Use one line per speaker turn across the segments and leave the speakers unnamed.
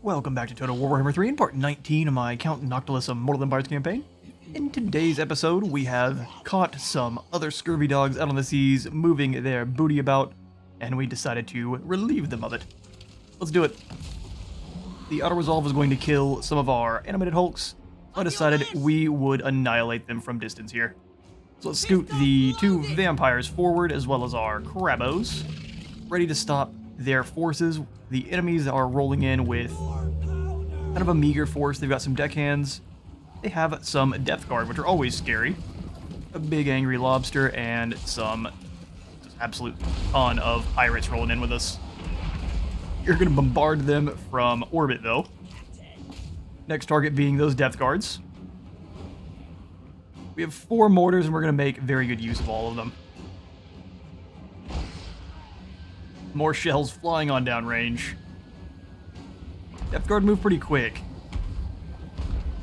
Welcome back to Total Warhammer 3 in part 19 of my Count Noctilus Immortal Empires campaign. In today's episode, we have caught some other scurvy dogs out on the seas, moving their booty about, and we decided to relieve them of it. Let's do it. The auto-resolve is going to kill some of our animated hulks, so I decided we would annihilate them from distance here. So let's scoot the two vampires forward, as well as our crabos, ready to stop their forces. The enemies are rolling in with kind of a meager force. They've got some deckhands. They have some depth guard, which are always scary. A big angry lobster and some absolute ton of pirates rolling in with us. You're going to bombard them from orbit, though. Next target being those depth guards. We have 4 mortars, and we're going to make very good use of all of them. More shells flying on downrange. Depth guard move pretty quick,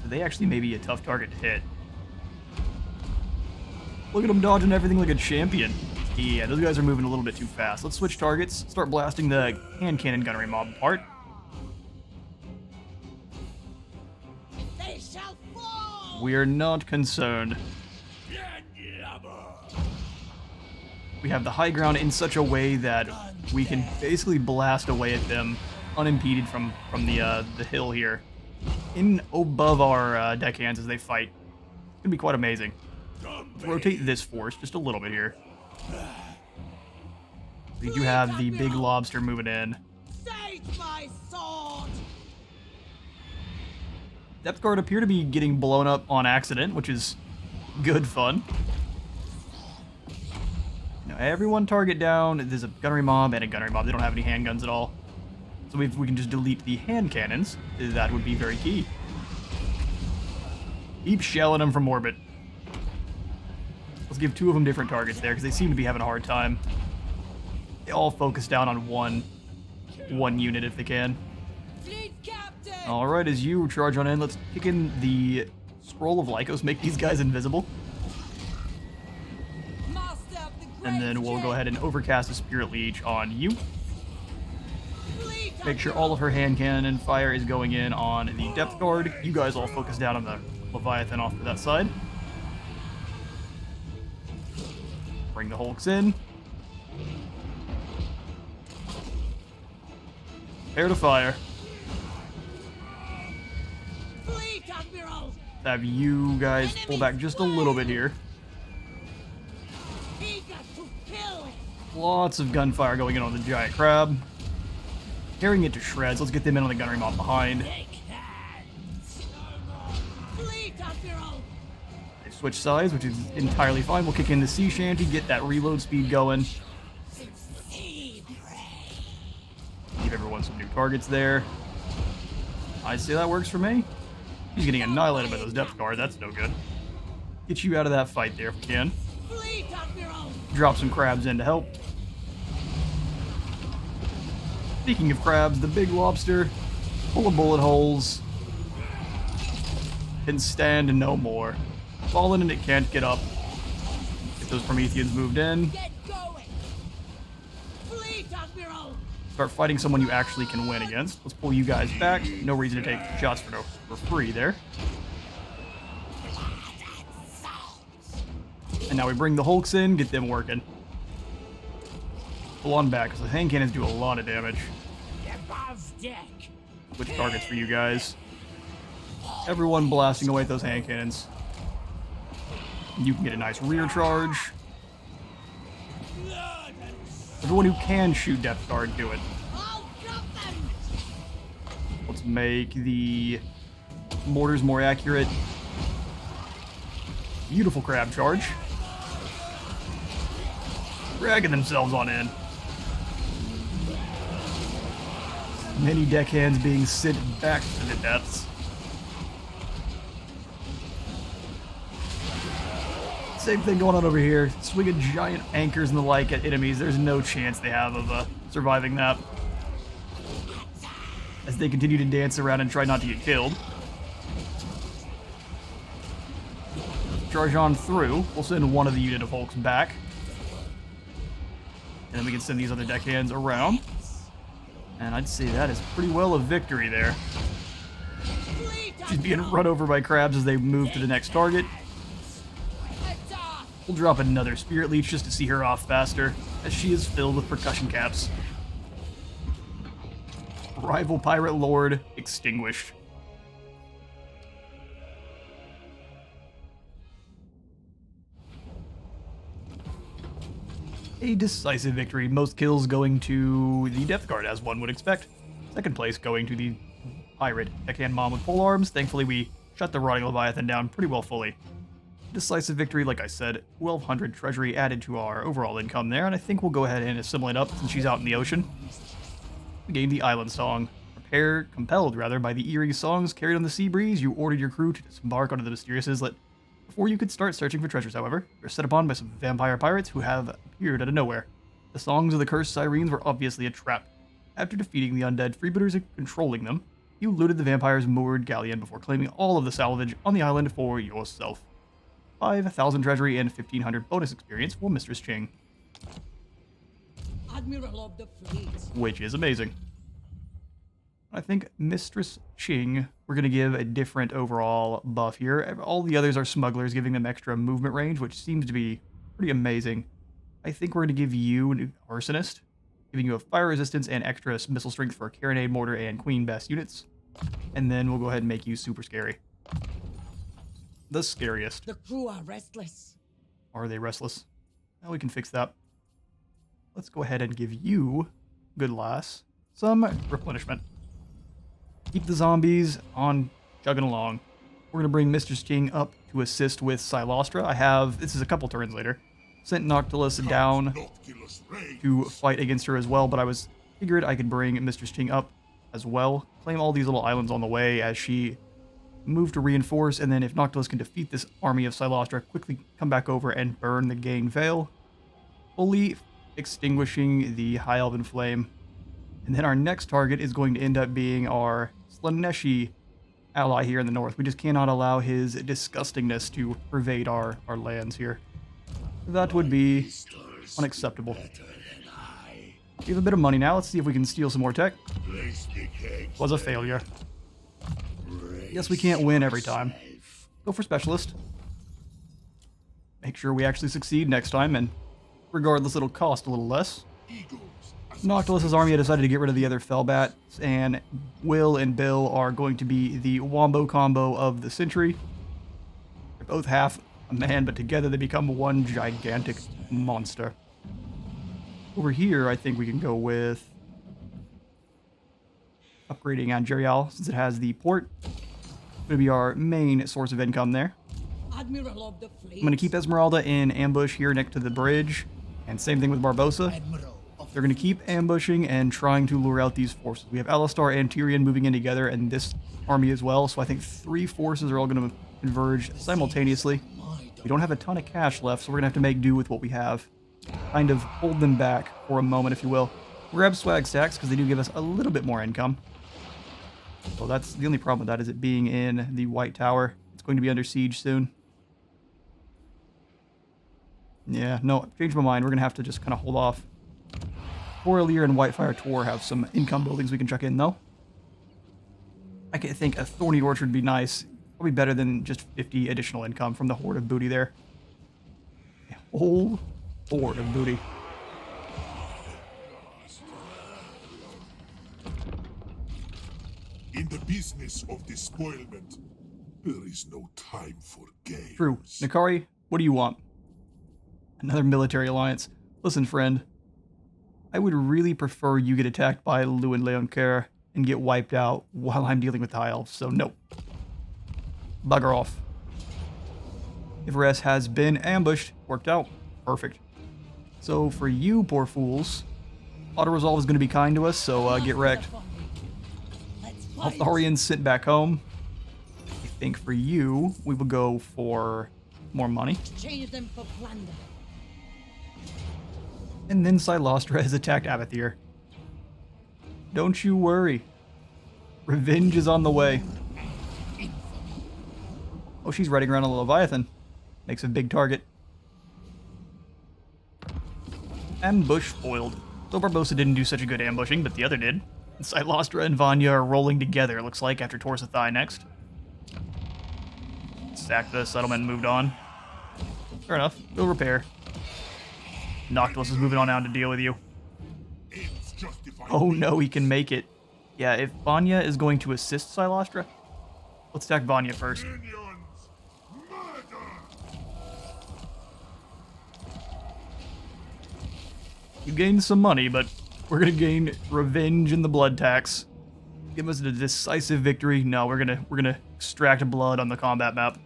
so they actually may be a tough target to hit. Look at them dodging everything like a champion. Yeah, those guys are moving a little bit too fast. Let's switch targets, start blasting the hand cannon gunnery mob apart.
They shall fall!
We are not concerned. We have the high ground in such a way that we can basically blast away at them unimpeded from the hill here, in above our deckhands as they fight. It's gonna be quite amazing. Let's rotate this force just a little bit here. We do have the big lobster moving in.
Save my sword!
Depth guard appear to be getting blown up on accident, which is good fun. Now everyone target down. There's a gunnery mob and a gunnery mob. They don't have any handguns at all. So if we can just delete the hand cannons, that would be very key. Keep shelling them from orbit. Let's give 2 of them different targets there, because they seem to be having a hard time. They all focus down on one unit if they can. Alright, as you charge on in, let's kick in the Scroll of Lycos, make these guys invisible. And then we'll go ahead and overcast a Spirit Leech on you. Make sure all of her hand cannon fire is going in on the depth guard. You guys all focus down on the Leviathan off to that side. Bring the Hulks in. Prepare to fire. Have you guys pull back just a little bit here. Lots of gunfire going in on the giant crab. Tearing it to shreds. Let's get them in on the gunnery mob behind. They switch sides, which is entirely fine. We'll kick in the sea shanty, get that reload speed going. Give everyone some new targets there. I say that works for me. He's getting annihilated by those depth guards. That's no good. Get you out of that fight there if we can. Drop some crabs in to help. Speaking of crabs, the big lobster, full of bullet holes, can stand no more. Fallen and it can't get up. Get those Prometheans moved in. Start fighting someone you actually can win against. Let's pull you guys back. No reason to take shots for free there. And now we bring the Hulks in, get them working. Pull on back, because the hand cannons do a lot of damage. Switch targets for you guys. Everyone blasting away at those hand cannons. You can get a nice rear charge. Everyone who can shoot depth guard, do it. Let's make the mortars more accurate. Beautiful crab charge. Dragging themselves on in. Many deckhands being sent back to the depths. Same thing going on over here. Swinging giant anchors and the like at enemies. There's no chance they have of surviving that. As they continue to dance around and try not to get killed. Charge on through. We'll send one of the unit of Hulks back. And then we can send these other deckhands around. And I'd say that is pretty well a victory there. She's being run over by crabs as they move to the next target. We'll drop another Spirit Leech just to see her off faster, as she is filled with percussion caps. Rival Pirate Lord extinguished. A decisive victory, most kills going to the Death Guard, as one would expect. Second place going to the Pirate Deckhand Mom with polearms. Thankfully, we shut the Rotting Leviathan down pretty well fully. Decisive victory, like I said, 1,200 treasury added to our overall income there, and I think we'll go ahead and assimilate up since she's out in the ocean. We gained the Island Song. Compelled by the eerie songs carried on the sea breeze, you ordered your crew to disembark onto the mysterious islet. Before you could start searching for treasures, however, you're set upon by some vampire pirates who have appeared out of nowhere. The songs of the cursed sirens were obviously a trap. After defeating the undead freebooters and controlling them, you looted the vampire's moored galleon before claiming all of the salvage on the island for yourself. 5,000 treasury and 1,500 bonus experience for Mistress Ching.
Admiral of the fleet.
Which is amazing. I think Mistress Ching, we're going to give a different overall buff here. All the others are smugglers, giving them extra movement range, which seems to be pretty amazing. I think we're going to give you an arsonist, giving you a fire resistance and extra missile strength for Carronade Mortar and Queen Bess units. And then we'll go ahead and make you super scary. The scariest.
The crew are restless.
Are they restless? Now we can fix that. Let's go ahead and give you, good lass, some replenishment. Keep the zombies on chugging along. We're going to bring Mistress Ching up to assist with Silostra. This is a couple turns later, sent Noctilus down to fight against her as well, but I figured I could bring Mistress Ching up as well, claim all these little islands on the way as she moved to reinforce, and then if Noctilus can defeat this army of Silostra, quickly come back over and burn the Gain Veil, fully extinguishing the High Elven Flame. And then our next target is going to end up being our Slaneshi ally here in the north. We just cannot allow his disgustingness to pervade our lands here. That would be unacceptable. We have a bit of money now. Let's see if we can steal some more tech. Was a failure. Guess we can't win every time. Go for Specialist. Make sure we actually succeed next time, and regardless, it'll cost a little less. Noctilus's army had decided to get rid of the other Fellbats, and Will and Bill are going to be the Wombo combo of the century. They're both half a man, but together they become one gigantic monster. Over here, I think we can go with upgrading Angerial, since it has the port. It's going to be our main source of income there.
Admiral of the fleet.
I'm going to keep Esmeralda in ambush here next to the bridge, and same thing with Barbosa. They're going to keep ambushing and trying to lure out these forces. We have Alistar and Tyrion moving in together, and this army as well, so I think 3 forces are all going to converge simultaneously. We don't have a ton of cash left, so we're going to have to make do with what we have. Kind of hold them back for a moment, if you will. We'll grab swag stacks, because they do give us a little bit more income. So that's the only problem with that, is it being in the White Tower. It's going to be under siege soon. Yeah, no, I've changed my mind. We're going to have to just kind of hold off. Borrelier and Whitefire Tor have some income buildings we can chuck in, though. I think a Thorny Orchard would be nice. Probably better than just 50 additional income from the horde of booty there. A whole horde of booty.
In the business of despoilment, there is no time for games.
True. Nakari, what do you want? Another military alliance. Listen, friend. I would really prefer you get attacked by Lou and Leoncaire and get wiped out while I'm dealing with the High Elves, so no. Bugger off. Everest has been ambushed. Worked out. Perfect. So for you, poor fools, auto-resolve is going to be kind to us, so get wrecked. Altharians sent back home. I think for you, we will go for more money.
Exchange them for plunder.
And then Silostra has attacked Abathir. Don't you worry. Revenge is on the way. Oh, she's riding around a Leviathan. Makes a big target. Ambush foiled. So Barbosa didn't do such a good ambushing, but the other did. And Silostra and Vanya are rolling together, it looks like, after Torsathai next. Sacked the settlement and moved on. Fair enough. We'll repair. Noctilus is moving on down to deal with you. Oh no, he can make it. Yeah, if Vanya is going to assist Silostra, let's attack Vanya first. You gained some money, but we're gonna gain revenge in the blood tax. Give us a decisive victory. No, we're gonna extract blood on the combat map.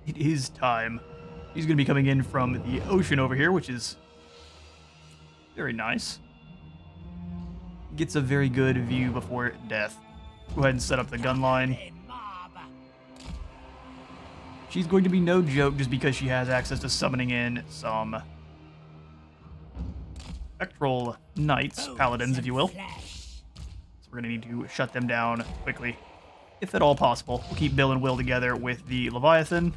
It is time. He's gonna be coming in from the ocean over here, which is very nice. Gets a very good view before death. Go ahead and set up the gun line. She's going to be no joke just because she has access to summoning in some spectral knights, paladins, if you will. So we're going to need to shut them down quickly, if at all possible. We'll keep Bill and Will together with the Leviathan.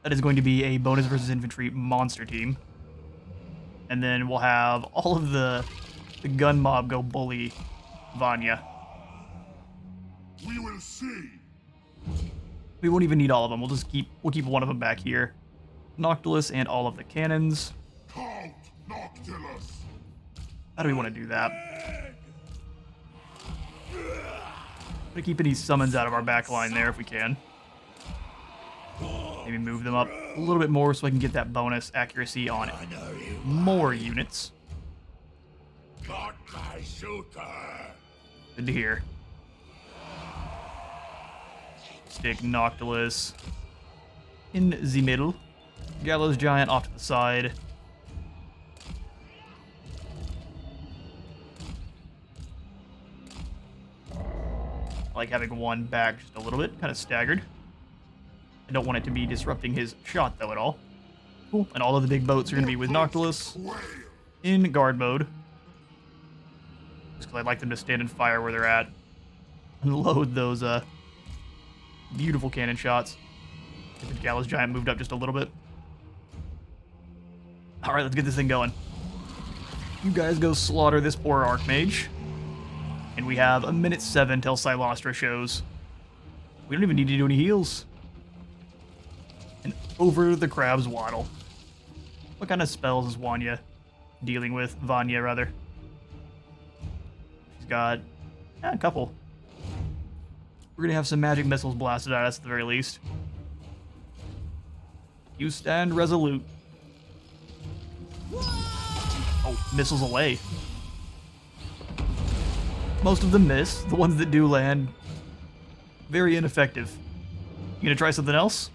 That is going to be a bonus versus infantry monster team. And then we'll have all of the gun mob go bully Vanya.
We will see.
We won't even need all of them. We'll keep one of them back here. Noctilus and all of the cannons.
Count Noctilus.
How do we want to do that? Gonna keep any summons out of our back line there if we can. Maybe move them up a little bit more so I can get that bonus accuracy on more units.
Got my shooter.
Good to hear. Stick Noctilus in the middle. Gallows Giant off to the side. I like having one back just a little bit, kind of staggered. I don't want it to be disrupting his shot, though, at all. Cool. And all of the big boats are going to be with Noctilus in guard mode. Just because I'd like them to stand and fire where they're at. Unload those beautiful cannon shots. Get the Gallows Giant moved up just a little bit. Alright, let's get this thing going. You guys go slaughter this poor Archmage. And we have 1:07 till Silostra shows. We don't even need to do any heals. And over the crabs waddle. What kind of spells is Vanya dealing with? Vanya, rather. She's got a couple. We're going to have some magic missiles blasted at us at the very least. You stand resolute. Oh, missiles away. Most of them miss. The ones that do land, very ineffective. You gonna try something else?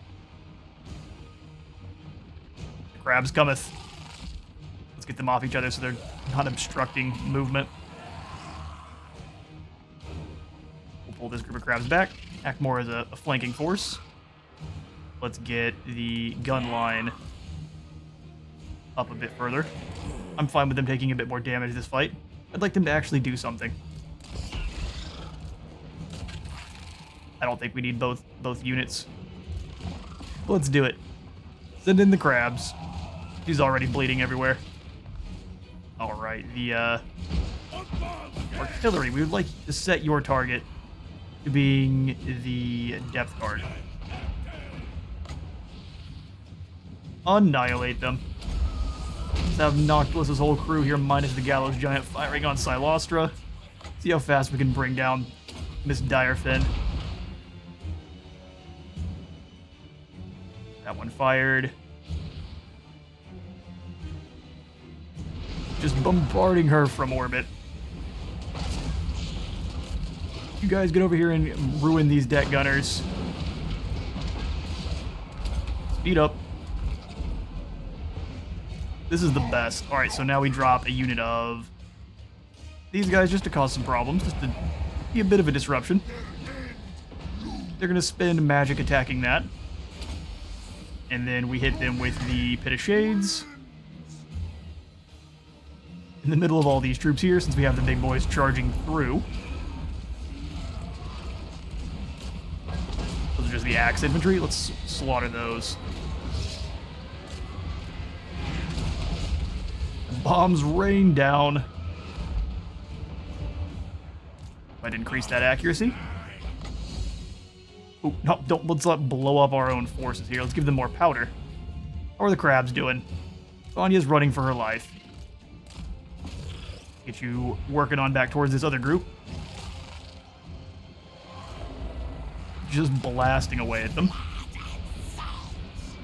Crabs cometh. Let's get them off each other so they're not obstructing movement. We'll pull this group of crabs back. Act more as a flanking force. Let's get the gun line up a bit further. I'm fine with them taking a bit more damage this fight. I'd like them to actually do something. I don't think we need both units. Let's do it. Send in the crabs. He's already bleeding everywhere. Alright, the artillery. We would like to set your target to being the depth guard. Annihilate them. Let's have Noctilus' whole crew here minus the Gallows Giant firing on Silostra. See how fast we can bring down Miss Direfin. That one fired. Just bombarding her from orbit. You guys get over here and ruin these deck gunners. Speed up. This is the best. Alright, so now we drop a unit of these guys just to cause some problems, just to be a bit of a disruption. They're going to spend magic attacking that. And then we hit them with the Pit of Shades. In the middle of all these troops here, since we have the big boys charging through. Those are just the axe infantry. Let's slaughter those. Bombs rain down. Might increase that accuracy. Oh, no, let's not blow up our own forces here. Let's give them more powder. How are the crabs doing? Sonya's running for her life. Get you working on back towards this other group. Just blasting away at them.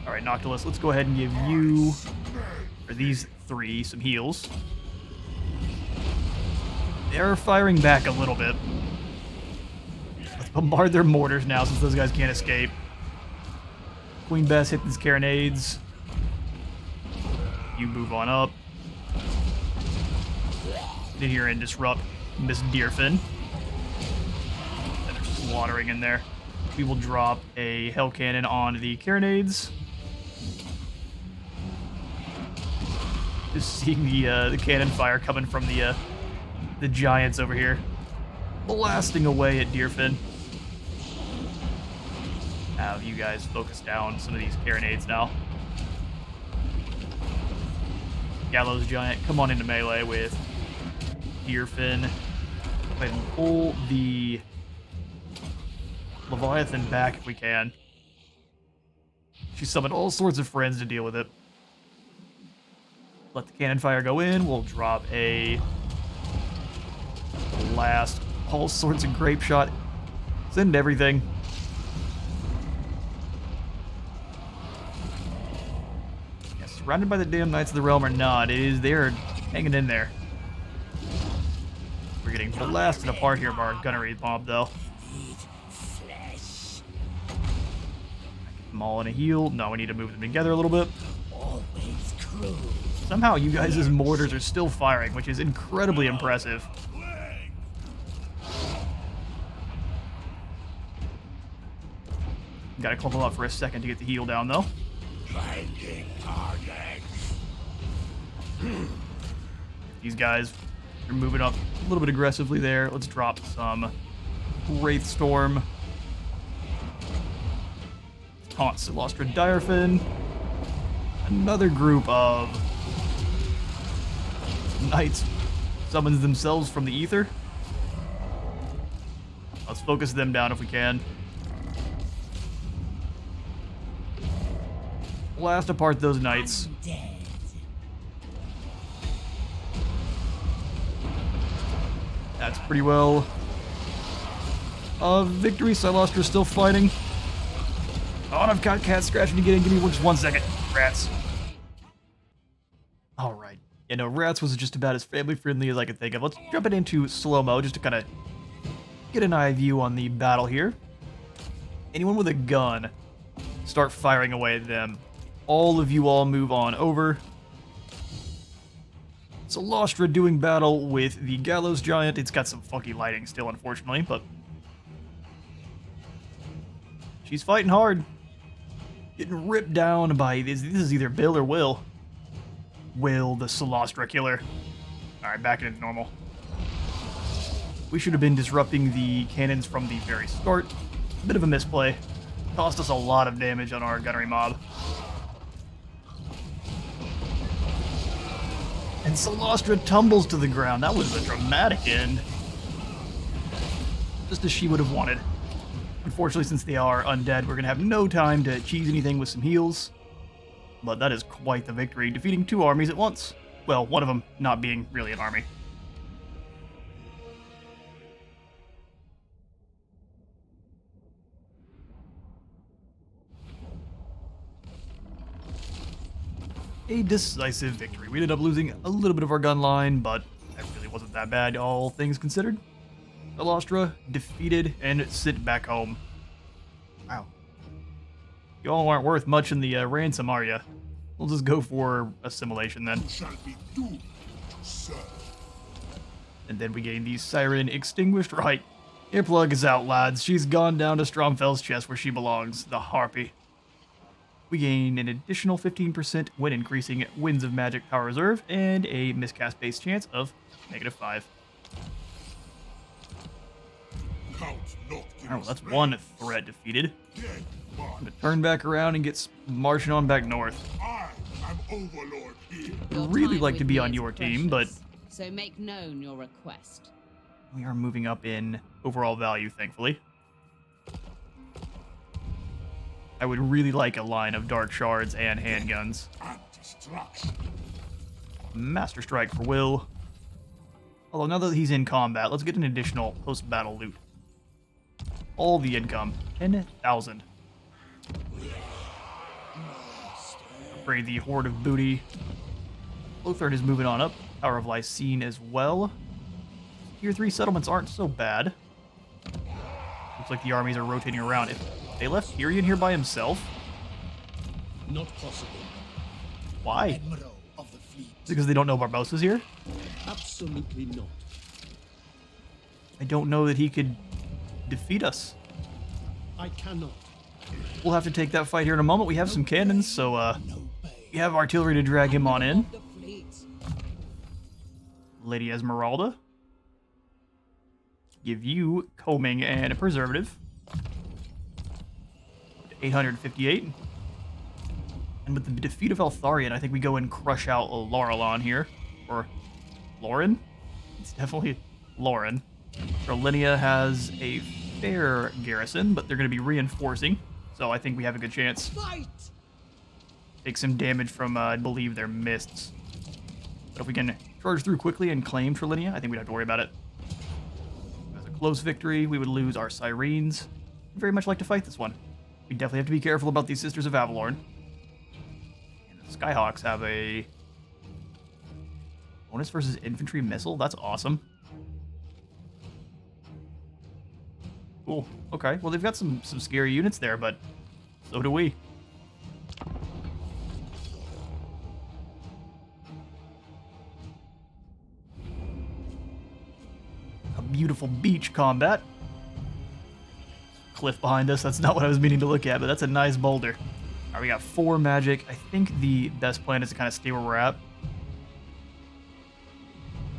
Alright, Noctilus, let's go ahead and give you, or these three, some heals. They're firing back a little bit. Let's bombard their mortars now since those guys can't escape. Queen Bess hit these carronades. You move on up. Get in here and disrupt Miss Direfin. And they're slaughtering in there. We will drop a hell cannon on the carronades. Just seeing the cannon fire coming from the giants over here, blasting away at Direfin. Have you guys focus down some of these carronades now. Gallows giant, come on into melee with Direfin. Go ahead and pull the Leviathan back if we can. She summoned all sorts of friends to deal with it. Let the cannon fire go in. We'll drop a blast. All sorts of grape shot. Send everything. Yeah, surrounded by the damn Knights of the Realm or not, they're hanging in there. We're getting blasted apart here by our gunnery mob, though. Get them all in a heal. No, we need to move them together a little bit. Somehow you guys' mortars are still firing, which is incredibly impressive. Gotta clump them up for a second to get the heal down, though. These guys are moving up a little bit aggressively there. Let's drop some Wraith Storm. Taunt Silostra Direfin. Another group of knights summons themselves from the ether. Let's focus them down if we can. Blast apart those knights. That's pretty well. Victory. Silostra's still fighting. Oh, and I've got cats scratching to get in. Give me just 1 second. Rats. Alright. Yeah, no, Rats was just about as family-friendly as I could think of. Let's jump it into slow-mo just to kind of get an eye view on the battle here. Anyone with a gun, start firing away at them. All of you all move on over. Silostra doing battle with the Gallows Giant. It's got some funky lighting still, unfortunately, but she's fighting hard. Getting ripped down by this is either Bill or Will. Will, the Silostra killer. Alright, back into normal. We should have been disrupting the cannons from the very start. Bit of a misplay. Cost us a lot of damage on our gunnery mob. And Silostra tumbles to the ground. That was a dramatic end. Just as she would have wanted. Unfortunately, since they are undead, we're going to have no time to cheese anything with some heals. But that is quite the victory, defeating 2 armies at once. Well, one of them not being really an army. A decisive victory. We ended up losing a little bit of our gun line, but that really wasn't that bad, all things considered. Silostra defeated and sent back home. Wow. You all aren't worth much in the ransom, are ya? We'll just go for assimilation then.
Shall be doomed to serve.
And then we gain the Siren Extinguished. Right. Earplug is out, lads. She's gone down to Stromfeld's chest where she belongs, the Harpy. We gain an additional 15% when increasing Winds of Magic Power Reserve and a miscast base chance of -5.
Count Noctilus.
Alright, well, that's one threat defeated.
Dead man.
I'm gonna turn back around and get marching on back north.
I am Overlord here.
I'd
Your
really
time
like
with
to be
me
on
is
your team, but
precious, so make known your request.
we are moving up in overall value, thankfully. I would really like a line of Dark Shards and handguns.
And destruction.
Master Strike for Will. Although now that he's in combat, let's get an additional post-battle loot. All the income. 10,000. Upgrade the Horde of Booty. Lothard is moving on up. Power of Lycene as well. Tier 3 settlements aren't so bad. Looks like the armies are rotating around. If they left Tyrion here by himself,
Not possible.
why?
Admiral of the fleet.
Is it because they don't know Barbosa's here?
Absolutely not.
I don't know that he could defeat us.
I cannot.
We'll have to take that fight here in a moment. We have some cannons, so
No pay.
we have artillery to drag him on in.
Of the fleet.
Lady Esmeralda. Give you combing and a preservative. 858. And with the defeat of Eltharion, I think we go and crush out Laurelon here. Or Lauren? It's definitely Lauren. Trelinia has a fair garrison, but they're going to be reinforcing. So I think we have a good chance.
Fight!
Take some damage from, I believe, their mists. But if we can charge through quickly and claim Trelinia, I think we'd have to worry about it. As a close victory, we would lose our Sirens. I'd very much like to fight this one. We definitely have to be careful about these Sisters of Avalorn. And the Skyhawks have a bonus versus infantry missile. That's awesome. Cool. Okay. Well, they've got some scary units there, but so do we. A beautiful beach combat. Cliff behind us. That's not what I was meaning to look at, but that's a nice boulder. All right, we got 4 magic. I think the best plan is to kind of stay where we're at.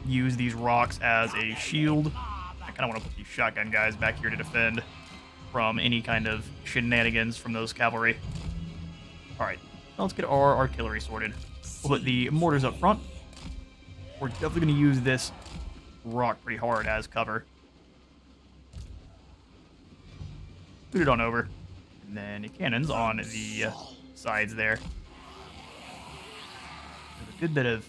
Use these rocks as a shield. I kind of want to put these shotgun guys back here to defend from any kind of shenanigans from those cavalry. All right, now let's get our artillery sorted. We'll put the mortars up front. We're definitely going to use this rock pretty hard as cover. Put it on over. And then the cannons on the sides there. There's a good bit of...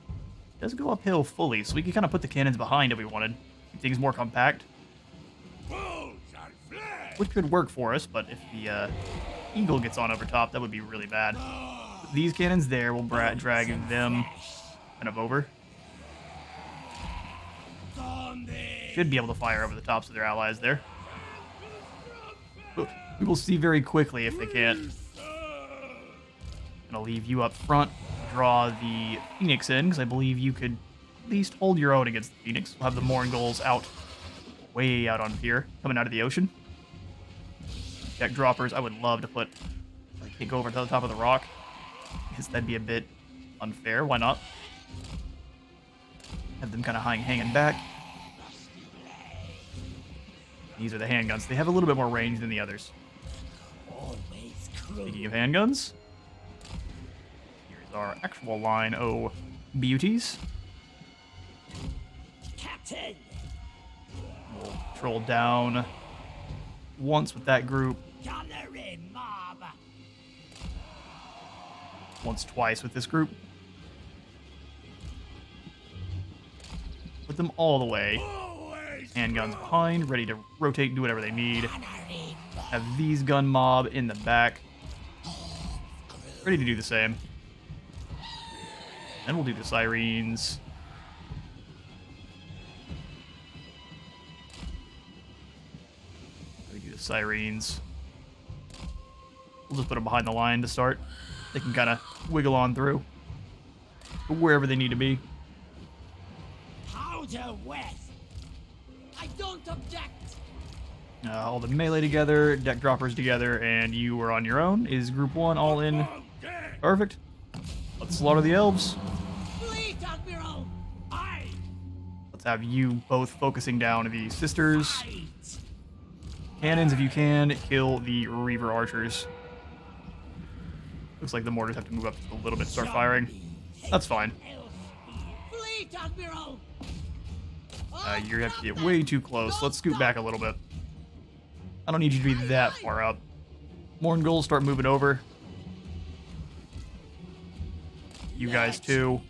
It does go uphill fully, so we can kind of put the cannons behind if we wanted. Keep things more compact. Which could work for us, but if the Eagle gets on over top, that would be really bad. These cannons there will drag them kind of over. Should be able to fire over the tops of their allies there. But we will see very quickly if they can't. Gonna leave you up front. Draw the Phoenix in, because I believe you could at least hold your own against the Phoenix. We'll have the Mourngulls out, way out on pier, coming out of the ocean. Deck droppers, I would love to put, like, go over to the top of the rock. Because that'd be a bit unfair. Why not? Have them kind of hanging back. These are the handguns. They have a little bit more range than the others. Speaking of handguns, here's our actual line. Oh, beauties.
Captain!
We'll troll down once with that group.
Gunnery mob!
Once, twice with this group. Put them all the way. Handguns behind, ready to rotate and do whatever they need. Have these gun mob in the back. Ready to do the same. Then we'll do the Sirens. We do the Sirens. We'll just put them behind the line to start. They can kind of wiggle on through. Wherever they need to be.
Outer West. I don't object.
All the melee together, deck droppers together, and you are on your own. Is group 1 all in? Perfect. Let's slaughter the elves.
Fleet Admiral. Aye.
Let's have you both focusing down the sisters.
Fight.
Cannons, if you can, kill the Reaver archers. Looks like the mortars have to move up just a little bit to start firing. That's fine.
Fleet Admiral.
You have to get way too close. Let's scoot back a little bit. I don't need you to be that far up. Morngulls, start moving over. You guys too.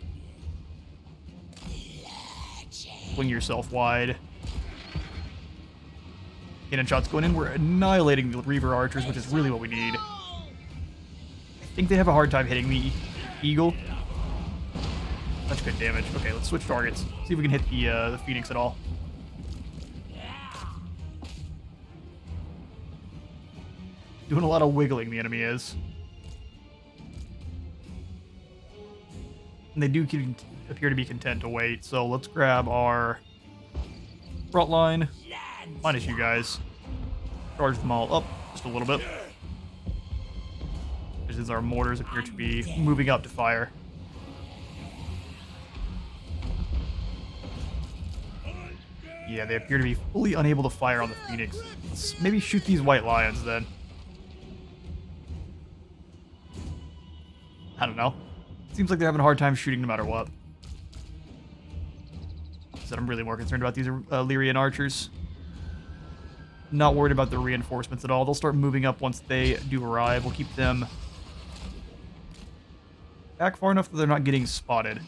Swing yourself wide. Cannon shots going in. We're annihilating the Reaver archers, which is really what we need. I think they have a hard time hitting the eagle. That's good damage. Okay, let's switch targets. See if we can hit the Phoenix at all. Doing a lot of wiggling, the enemy is. And they do appear to be content to wait, so let's grab our front line. Minus you guys. Charge them all up just a little bit. Just as our mortars appear to be moving up to fire. Yeah, they appear to be fully unable to fire on the Phoenix. Let's maybe shoot these white lions then. I don't know. Seems like they're having a hard time shooting no matter what. So I'm really more concerned about these Lyrian archers. Not worried about the reinforcements at all. They'll start moving up once they do arrive. We'll keep them back far enough that they're not getting spotted.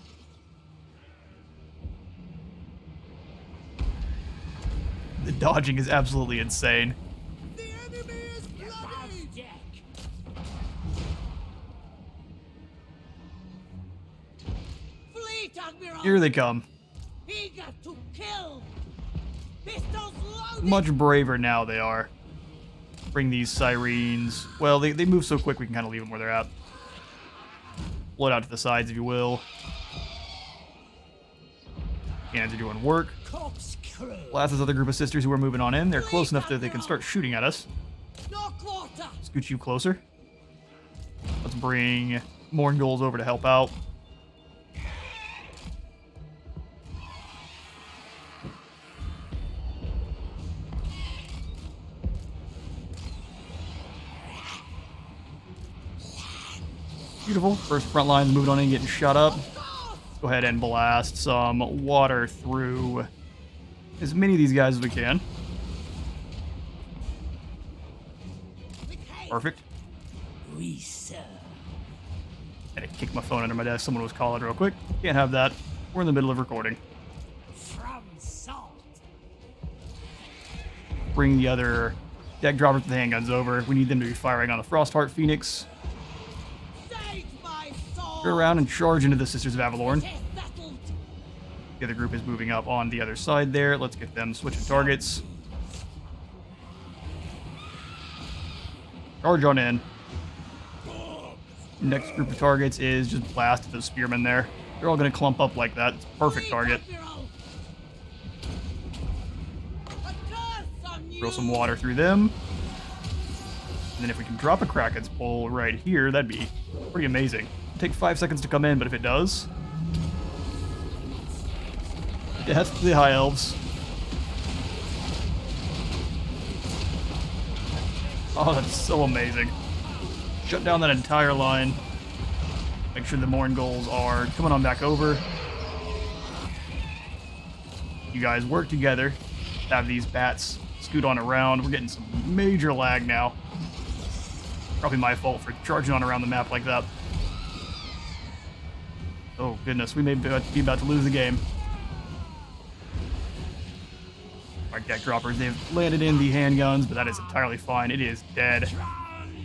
The dodging is absolutely insane.
The enemy is bloody. Fleet Admiral.
Here they come.
Eager to kill. Pistols loaded.
Much braver now they are. Bring these sirens. Well, they move so quick we can kind of leave them where they're at. Blow it out to the sides, if you will. Cannons are doing work.
Corkscrew.
Blast this other group of sisters who are moving on in. They're close enough that they can start shooting at us.
No quarter.
Scoot you closer. Let's bring Morngulls over to help out. Beautiful. First front line moving on in, getting shot up. Go ahead and blast some water through as many of these guys as we can. Perfect.
We serve.
Had to kick my phone under my desk. Someone was calling real quick. Can't have that. We're in the middle of recording.
From salt.
Bring the other deck droppers with the handguns over. We need them to be firing on the Frostheart Phoenix.
Save my soul.
Go around and charge into the Sisters of Avalorn.
Tis settled.
The other group is moving up on the other side there. Let's get them switching targets. Charge on in. Next group of targets is just blast those spearmen there. They're all going to clump up like that. It's a perfect target. Throw some water through them. And then if we can drop a Kraken's pole right here, that'd be pretty amazing. It'll take 5 seconds to come in, but if it does... Death to the High Elves. Oh, that's so amazing. Shut down that entire line. Make sure the Morngulls are coming on back over. You guys work together. Have these bats scoot on around. We're getting some major lag now. Probably my fault for charging on around the map like that. Oh goodness, we may be about to lose the game. Our deck droppers, they've landed in the handguns, but that is entirely fine. It is dead.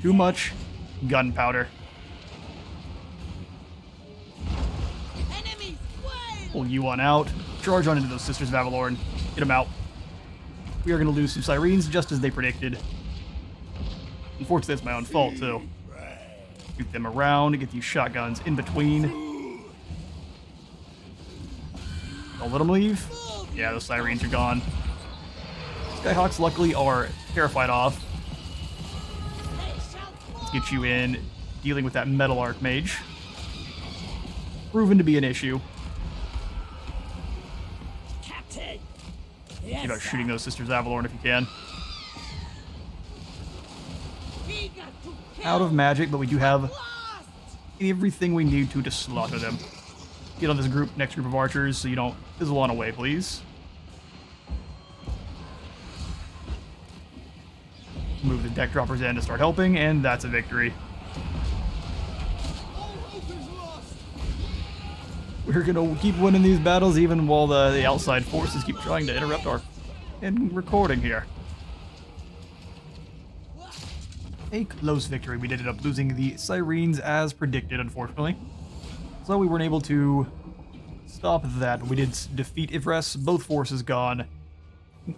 Too much gunpowder. Pull you on out. Charge on into those Sisters of Avalorn. Get them out. We are going to lose some Sirens, just as they predicted. Unfortunately, that's my own fault, too. Shoot them around, get these shotguns in between. Don't let them leave. Yeah, those Sirens are gone. Skyhawks luckily are terrified off. Let's get you in, dealing with that Metal Archmage. Proven to be an issue.
Captain.
Think about shooting those Sisters Avalorn if you can. Out of magic, but we do have everything we need to slaughter them. Get on this next group of archers, so you don't fizzle on away, please. Move the deck droppers in to start helping, and that's a victory. We're gonna keep winning these battles even while the outside forces keep trying to interrupt our recording here. A close victory. We ended up losing the Sirens as predicted, unfortunately. So we weren't able to stop that. We did defeat Ivres, both forces gone.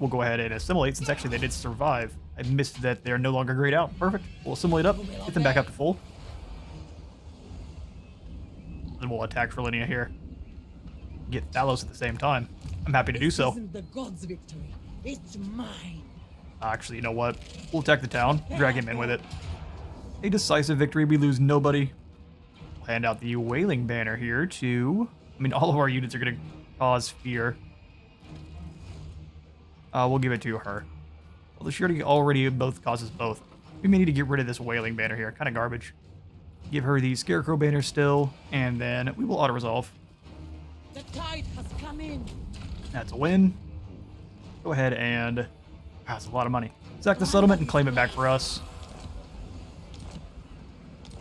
We'll go ahead and assimilate, since actually they did survive. I missed that they're no longer grayed out. Perfect. We'll assimilate up, get them back up to full. Then we'll attack Trilinia here. Get Thalos at the same time. I'm happy to do so.
This isn't the gods' victory. It's mine.
Actually, you know what? We'll attack the town, drag him in with it. A decisive victory. We lose nobody. We'll hand out the Wailing Banner here to... I mean, all of our units are going to cause fear. We'll give it to her. Well, the surety already both causes both. We may need to get rid of this Wailing Banner here. Kind of garbage. Give her the Scarecrow Banner still, and then we will auto-resolve.
The tide has come in.
That's a win. Go ahead and... That's a lot of money. Sack the settlement and claim it back for us.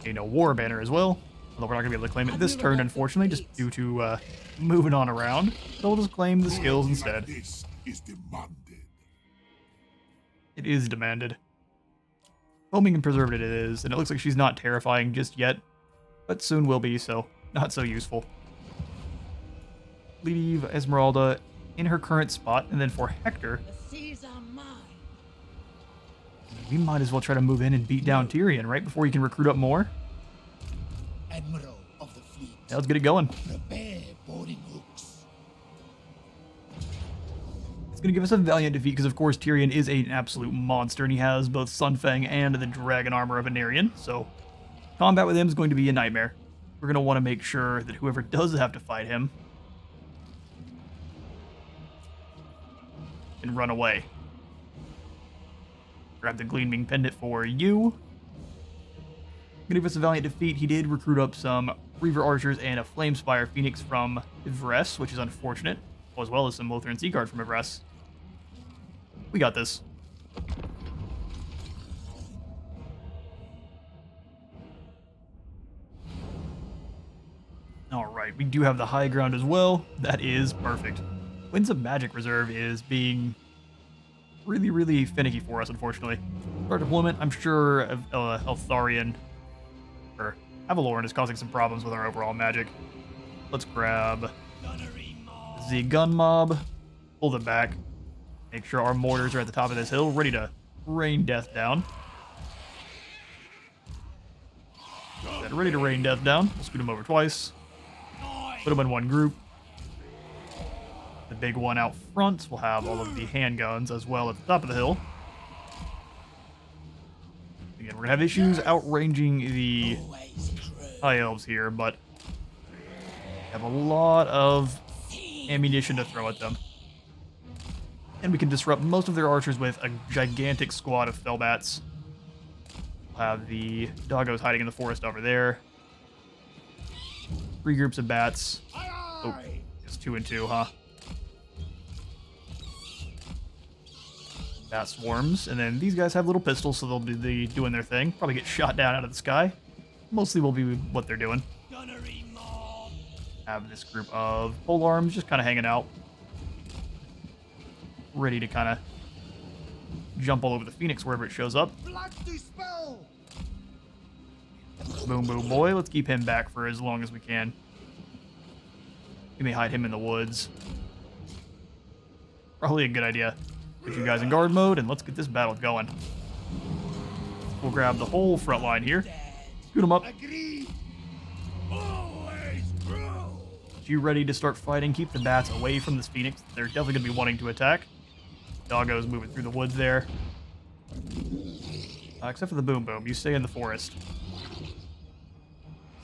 War Banner as well. Although we're not going to be able to claim it this turn, unfortunately, just due to moving on around. So we'll just claim the skills instead.
This is demanded.
It is demanded. Homing and preserved it is, and it looks like she's not terrifying just yet, but soon will be, so not so useful. Leave Esmeralda in her current spot, and then for Hector,
The seas are mine.
we might as well try to move in and beat down Tyrion, right, before he can recruit up more.
Admiral of the fleet,
Yeah, let's get it going.
prepare boarding hooks.
It's going to give us a valiant defeat, because of course Tyrion is an absolute monster, and he has both Sunfang and the dragon armor of Anarion, so combat with him is going to be a nightmare. We're going to want to make sure that whoever does have to fight him can run away. Grab the Gleaming Pendant for you. Gonna give us a valiant defeat. He did recruit up some Reaver Archers and a Flamespire Phoenix from Ivres, which is unfortunate, as well as some Lothran Seaguard from Ivres. We got this. Alright, we do have the high ground as well. That is perfect. Winds of Magic Reserve is being really, really finicky for us, unfortunately. Start deployment, I'm sure Eltharion, or Avalorn is causing some problems with our overall magic. Let's grab the gun mob, pull them back, make sure our mortars are at the top of this hill, ready to rain death down. Ready to rain death down. We'll scoot them over twice. Put them in one group. The big one out front will have all of the handguns as well at the top of the hill. Again, we're going to have issues outranging the High Elves here, but have a lot of ammunition to throw at them. And we can disrupt most of their archers with a gigantic squad of Fellbats. We'll have the doggos hiding in the forest over there. 3 groups of bats. Oh, it's 2 and 2, huh? Bat swarms, and then these guys have little pistols, so they'll be doing their thing. Probably get shot down out of the sky. Mostly will be what they're doing. Have this group of polearms just kind of hanging out, ready to kind of jump all over the Phoenix wherever it shows up. Boom, boom, boy. Let's keep him back for as long as we can. We may hide him in the woods. Probably a good idea. Put you guys in guard mode, and let's get this battle going. We'll grab the whole front line here. Scoot them up. Get you ready to start fighting. Keep the bats away from this phoenix. They're definitely going to be wanting to attack. Doggo's moving through the woods there. Except for the boom boom. You stay in the forest.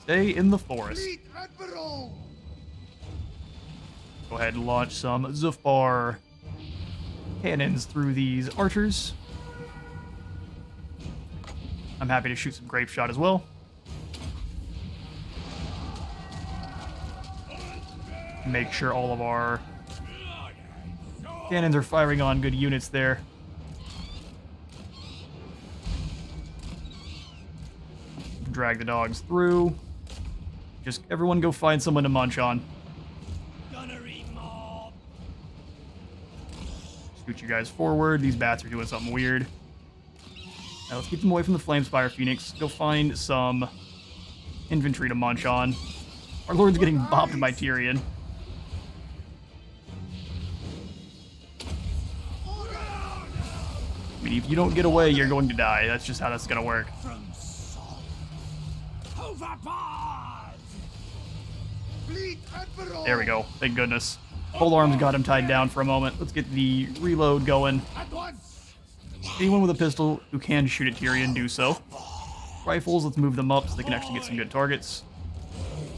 Stay in the forest.
Fleet Admiral!
Go ahead and launch some Zufbar cannons through these archers. I'm happy to shoot some grape shot as well. Make sure all of our cannons are firing on good units there. Drag the dogs through. Just everyone go find someone to munch on. Scoot you guys forward. These bats are doing something weird. Now let's keep them away from the Flamespire Phoenix. Go find some infantry to munch on. Our Lord's getting bopped by Tyrion. I mean, if you don't get away, you're going to die. That's just how that's going to work. There we go. Thank goodness. Pole arms got him tied down for a moment. Let's get the reload going. Anyone with a pistol who can shoot at Tyrion, do so. Rifles, let's move them up so they can actually get some good targets.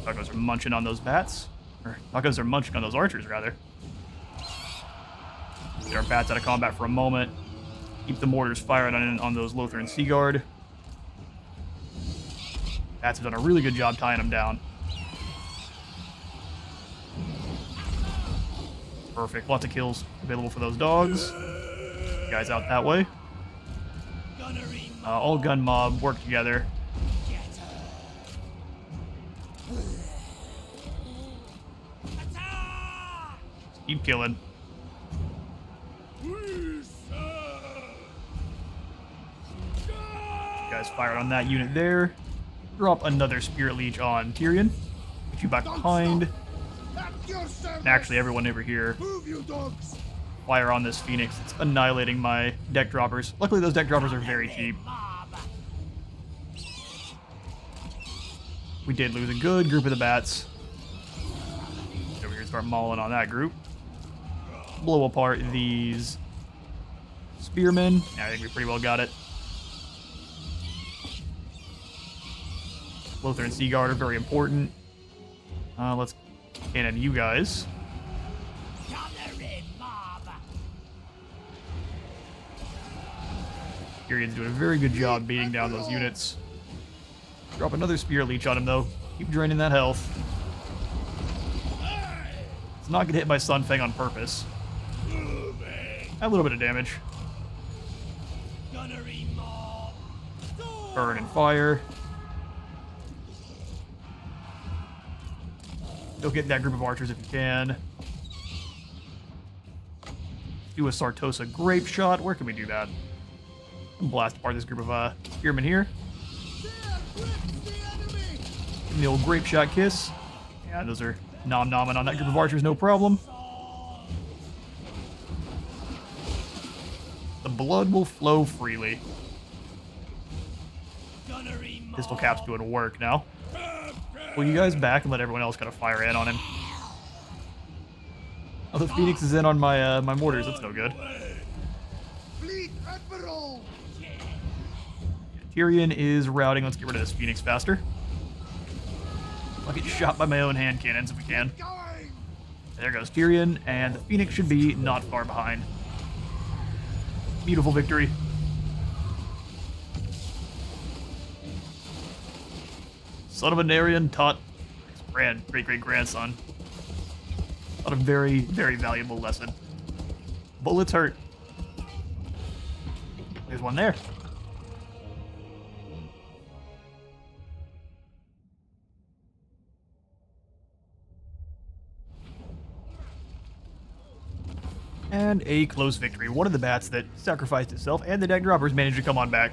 Doggos are munching on those bats. Or, doggos are munching on those archers, rather. Get our bats out of combat for a moment. Keep the mortars firing on those Lothran Sea Guard. Bats have done a really good job tying them down. Perfect. Lots of kills available for those dogs. Guys out that way. All gun mob work together. Keep killing. Guys fired on that unit there. Drop another Spirit Leech on Tyrion. Get you back behind. And actually, everyone over here. Fire on this Phoenix. It's annihilating my deck droppers. Luckily, those deck droppers are very cheap. We did lose a good group of the bats. Over here, start mauling on that group. Blow apart these spearmen. Yeah, I think we pretty well got it. Lothran Sea Guard are very important. Let's cannon you guys. Tyrion's doing a very good job beating down those units. Drop another Spear Leech on him, though. Keep draining that health. It's not gonna hit my Sunfang on purpose. A little bit of damage. Burn and fire. Go get that group of archers if you can. Do a Sartosa Grape Shot. Where can we do that? Blast apart this group of spearmen here. And the old Grape Shot Kiss. Yeah, those are nom-nomming on that group of archers, no problem. The blood will flow freely. Pistol Cap's doing work now. Pull you guys back and let everyone else kind of fire in on him. Oh, the Phoenix is in on my my mortars. That's no good. Tyrion is routing. Let's get rid of this Phoenix faster. I'll get shot by my own hand cannons if we can. There goes Tyrion, and the Phoenix should be not far behind. Beautiful victory. Son of a Narian taught his great-great-grandson. Taught a very, very valuable lesson. Bullets hurt. There's one there. And a close victory. One of the bats that sacrificed itself and the deck droppers managed to come on back.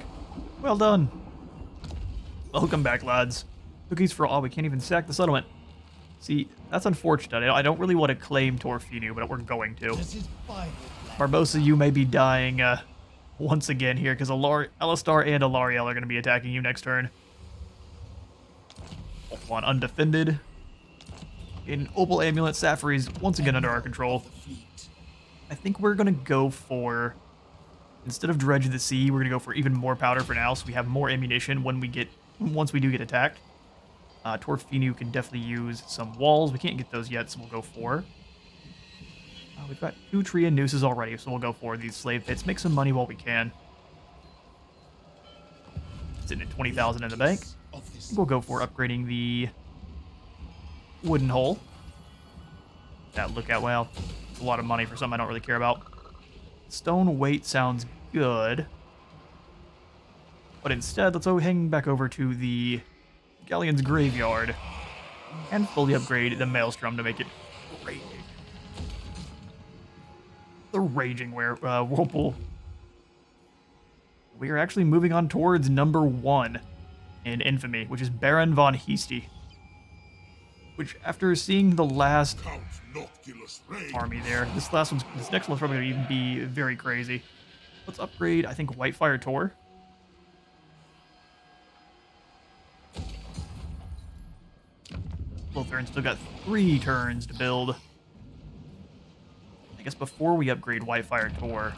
Well done. Welcome back, lads. Cookies for all. We can't even sack the settlement. See, that's unfortunate. I don't really want to claim Torfinu, but we're going to. Barbosa, you may be dying once again here, because Alistar and Alariel are going to be attacking you next turn. One undefended. An Opal Amulet, Safaris once again under our control.
The fleet.
I think we're gonna go for, instead of Dredge of the Sea, we're gonna go for even more powder for now, so we have more ammunition once we do get attacked. Torfinu can definitely use some walls. We can't get those yet, so we'll go for. We've got 2 tree and nooses already, so we'll go for these slave pits. Make some money while we can. Sitting at 20,000 in the bank. We'll go for upgrading the wooden hull. That lookout, well, it's a lot of money for something I don't really care about. Stone weight sounds good. But instead, let's hang back over to the Galleon's Graveyard and fully upgrade the Maelstrom to make it raging. The raging whirlpool. We are actually moving on towards number 1 in infamy, which is Baron von Heasty. Which, after seeing the last
Count Noctilus reign.
army there, this next one's probably going to even be very crazy. Let's upgrade, I think, Whitefire Tor. Lotherin's still got 3 turns to build. I guess before we upgrade Whitefire Tor,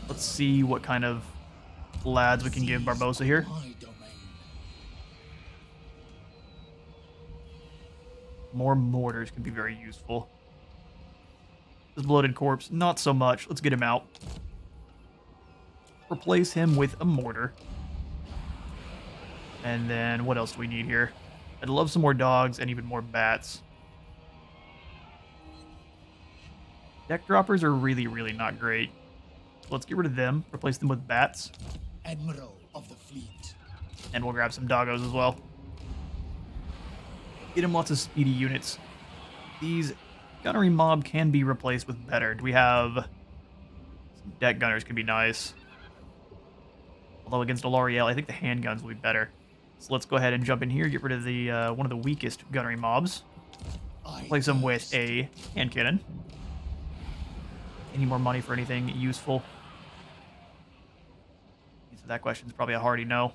let's see what kind of lads we can give Barbosa here.
My domain.
More mortars can be very useful. This bloated corpse, not so much. Let's get him out. Replace him with a mortar. And then what else do we need here? I'd love some more dogs and even more bats. Deck droppers are really, really not great. So let's get rid of them, replace them with bats,
Admiral of the fleet.
and we'll grab some doggos as well. Get him lots of speedy units. These gunnery mob can be replaced with better. Do we have... some deck gunners could be nice. Although against a L'Oreal, I think the handguns will be better. So let's go ahead and jump in here, get rid of the one of the weakest gunnery mobs. Replace them with a hand cannon. Any more money for anything useful? Answer that question is probably a hearty no.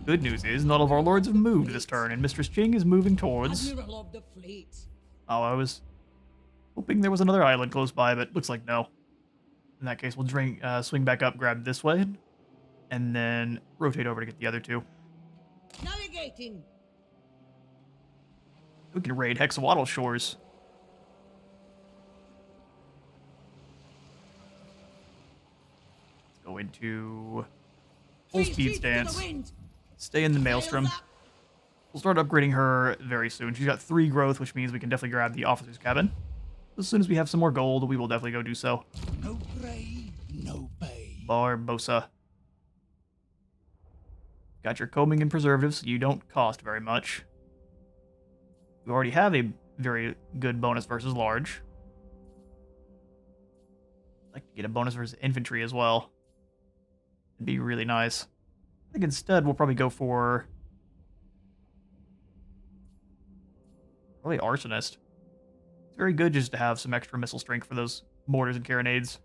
Good news is, not all of our lords have moved this turn, and Mistress Ching is moving towards...
Admiral of the fleet.
Oh, I was hoping there was another island close by, but looks like no. In that case, we'll swing back up, grab this way, and then rotate over to get the other 2.
Navigating.
We can raid Hexawaddle Shores. Let's go into full
Free
speed
sheets to the
stance.
wind.
Stay in the Maelstrom.
Sails up.
We'll start upgrading her very soon. She's got 3 growth, which means we can definitely grab the officer's cabin. As soon as we have some more gold, we will definitely go do so.
No prey, no pay.
Barbosa. Got your combing and preservatives, so you don't cost very much. We already have a very good bonus versus large. I'd like to get a bonus versus infantry as well. It'd be really nice. I think instead we'll probably go for... probably Arsonist. It's very good just to have some extra missile strength for those mortars and carronades.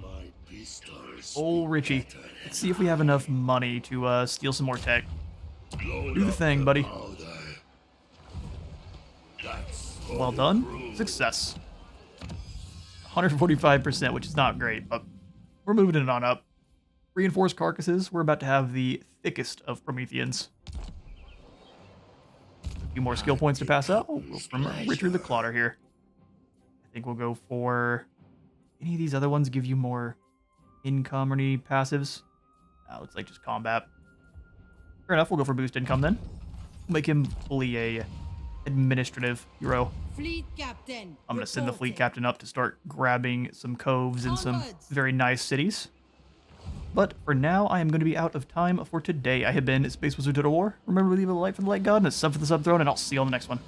My pistols.
Oh, Richie. Let's see if we have enough money to steal some more tech. Do the thing, buddy. Well done. Success. 145%, which is not great, but we're moving it on up. Reinforced carcasses. We're about to have the thickest of Prometheans. A few more skill points to pass out. Oh, from Richard the Clotter here. I think we'll go for... any of these other ones give you more income or any passives? Looks like just combat. Fair enough, we'll go for boost income then. Make him fully a administrative hero.
Fleet captain.
I'm going to send the fleet
reporting.
captain up to start grabbing some coves and some
Onwards.
very nice cities. But for now, I am going to be out of time for today. I have been Space Wizard Total War. Remember to leave a like for the light god and a sub for the sub throne, and I'll see you on the next one.